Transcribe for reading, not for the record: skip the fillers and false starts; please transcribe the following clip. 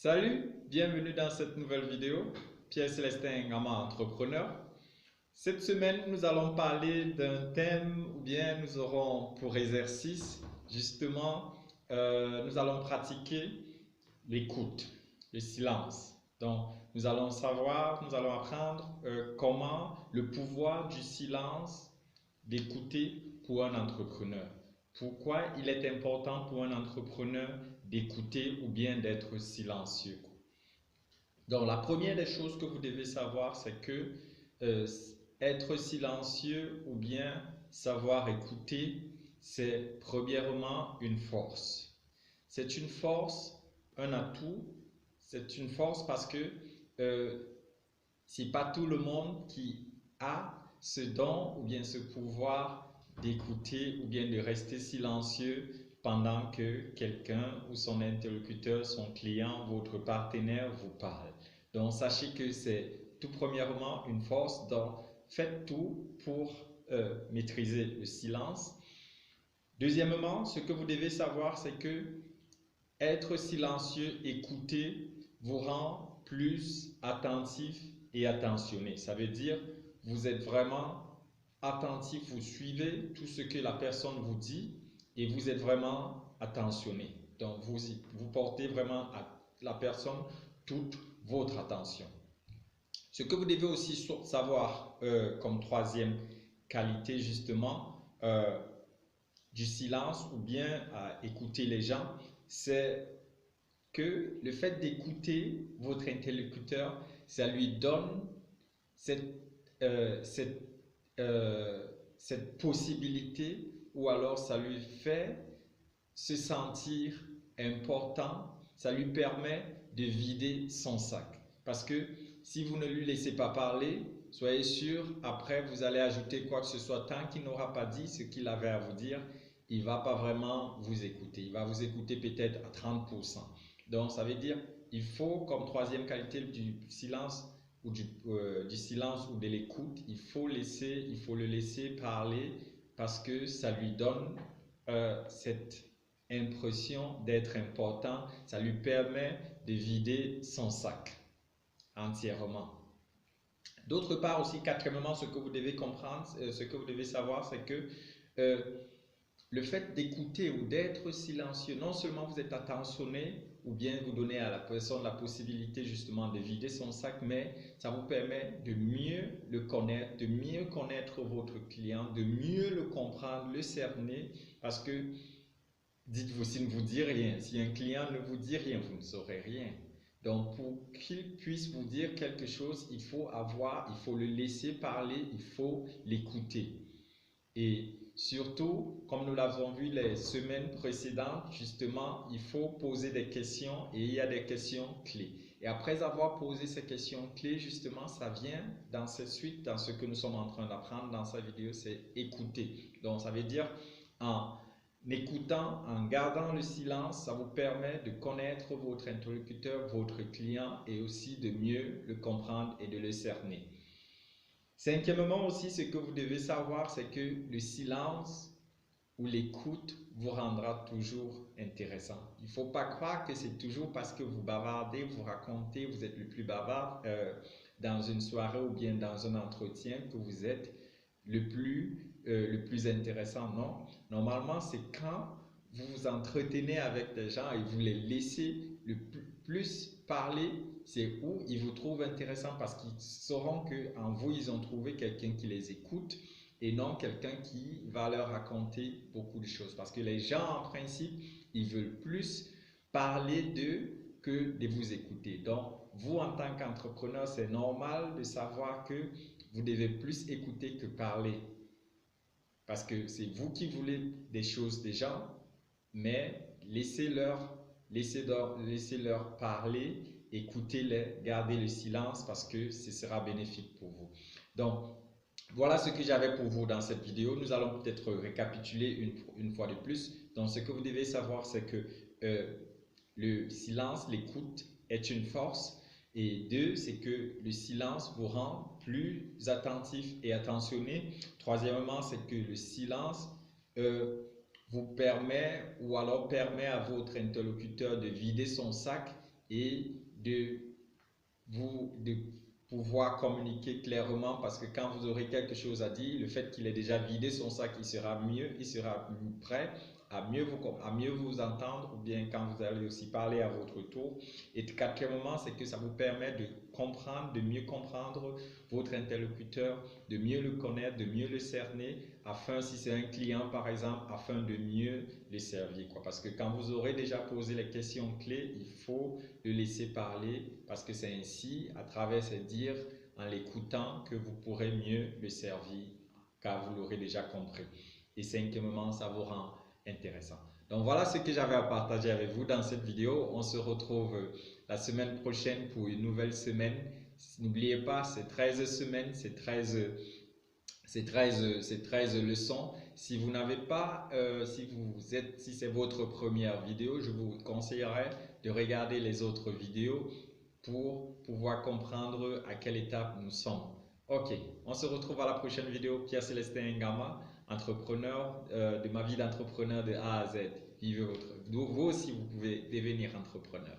Salut, bienvenue dans cette nouvelle vidéo. Pierre-Célestin Ngama, entrepreneur. Cette semaine, nous allons parler d'un thème ou bien nous aurons pour exercice, justement, nous allons pratiquer l'écoute, le silence. Donc, nous allons apprendre comment le pouvoir du silence d'écouter pour un entrepreneur. Pourquoi il est important pour un entrepreneur d'écouter ou bien d'être silencieux. Donc, la première des choses que vous devez savoir, c'est que être silencieux ou bien savoir écouter, c'est premièrement une force. C'est une force, un atout. C'est une force parce que c'est pas tout le monde qui a ce don ou bien ce pouvoir d'écouter ou bien de rester silencieux pendant que quelqu'un ou son interlocuteur, son client, votre partenaire vous parle. Donc, sachez que c'est tout premièrement une force. Donc, faites tout pour maîtriser le silence. Deuxièmement, ce que vous devez savoir, c'est que être silencieux, écouter, vous rend plus attentif et attentionné. Ça veut dire, vous êtes vraiment attentif, vous suivez tout ce que la personne vous dit et vous êtes vraiment attentionné. Donc, vous portez vraiment à la personne toute votre attention. Ce que vous devez aussi savoir comme troisième qualité, justement, du silence ou bien à écouter les gens, c'est que le fait d'écouter votre interlocuteur, ça lui donne cette possibilité ou alors ça lui fait se sentir important, ça lui permet de vider son sac. Parce que si vous ne lui laissez pas parler, soyez sûr, après vous allez ajouter quoi que ce soit, tant qu'il n'aura pas dit ce qu'il avait à vous dire, il ne va pas vraiment vous écouter. Il va vous écouter peut-être à 30%. Donc ça veut dire, il faut comme troisième qualité du silence, ou du silence ou de l'écoute, il faut le laisser parler parce que ça lui donne cette impression d'être important, ça lui permet de vider son sac entièrement. D'autre part aussi, quatrièmement, ce que vous devez comprendre, ce que vous devez savoir, c'est que le fait d'écouter ou d'être silencieux, non seulement vous êtes attentionné ou bien vous donnez à la personne la possibilité justement de vider son sac, mais ça vous permet de mieux le connaître, de mieux connaître votre client, de mieux le comprendre, le cerner, parce que dites-vous, s'il ne vous dit rien, si un client ne vous dit rien, vous ne saurez rien. Donc, pour qu'il puisse vous dire quelque chose, il faut le laisser parler, il faut l'écouter. Et surtout, comme nous l'avons vu les semaines précédentes, justement, il faut poser des questions et il y a des questions clés. Et après avoir posé ces questions clés, justement, ça vient dans cette suite, dans ce que nous sommes en train d'apprendre dans cette vidéo, c'est écouter. Donc, ça veut dire en écoutant, en gardant le silence, ça vous permet de connaître votre interlocuteur, votre client et aussi de mieux le comprendre et de le cerner. Cinquièmement aussi, ce que vous devez savoir, c'est que le silence ou l'écoute vous rendra toujours intéressant. Il ne faut pas croire que c'est toujours parce que vous bavardez, vous racontez, vous êtes le plus bavard dans une soirée ou bien dans un entretien que vous êtes le plus intéressant. Non, normalement, c'est quand vous vous entretenez avec des gens et vous les laissez le plus parler, c'est où ils vous trouvent intéressant parce qu'ils sauront qu'en vous, ils ont trouvé quelqu'un qui les écoute et non quelqu'un qui va leur raconter beaucoup de choses. Parce que les gens, en principe, ils veulent plus parler d'eux que de vous écouter. Donc, vous, en tant qu'entrepreneur, c'est normal de savoir que vous devez plus écouter que parler. Parce que c'est vous qui voulez des choses des gens, mais laissez-leur parler, écoutez-les, gardez le silence parce que ce sera bénéfique pour vous. Donc, voilà ce que j'avais pour vous dans cette vidéo. Nous allons peut-être récapituler une fois de plus. Donc, ce que vous devez savoir, c'est que le silence, l'écoute est une force. Et deux, c'est que le silence vous rend plus attentif et attentionné. Troisièmement, c'est que le silence vous permet ou alors permet à votre interlocuteur de vider son sac et de pouvoir communiquer clairement, parce que quand vous aurez quelque chose à dire, le fait qu'il ait déjà vidé son sac, il sera prêt à mieux vous entendre, ou bien quand vous allez aussi parler à votre tour. Et quatrièmement, c'est que ça vous permet de comprendre, de mieux comprendre votre interlocuteur, de mieux le connaître, de mieux le cerner, afin, si c'est un client par exemple, afin de mieux les servir, quoi. Parce que quand vous aurez déjà posé les questions clés, il faut le laisser parler, parce que c'est ainsi, à travers ses dires, en l'écoutant, que vous pourrez mieux le servir, car vous l'aurez déjà compris. Et cinquièmement, ça vous rend intéressant. Donc voilà ce que j'avais à partager avec vous dans cette vidéo. On se retrouve la semaine prochaine pour une nouvelle semaine. N'oubliez pas, c'est 13 semaines, c'est 13 leçons. Si vous n'avez pas, si c'est votre première vidéo, je vous conseillerais de regarder les autres vidéos pour pouvoir comprendre à quelle étape nous sommes. Ok, on se retrouve à la prochaine vidéo. Pierre-Célestin Ngama, entrepreneur, de ma vie d'entrepreneur de A à Z. Vivez vous aussi, vous pouvez devenir entrepreneur.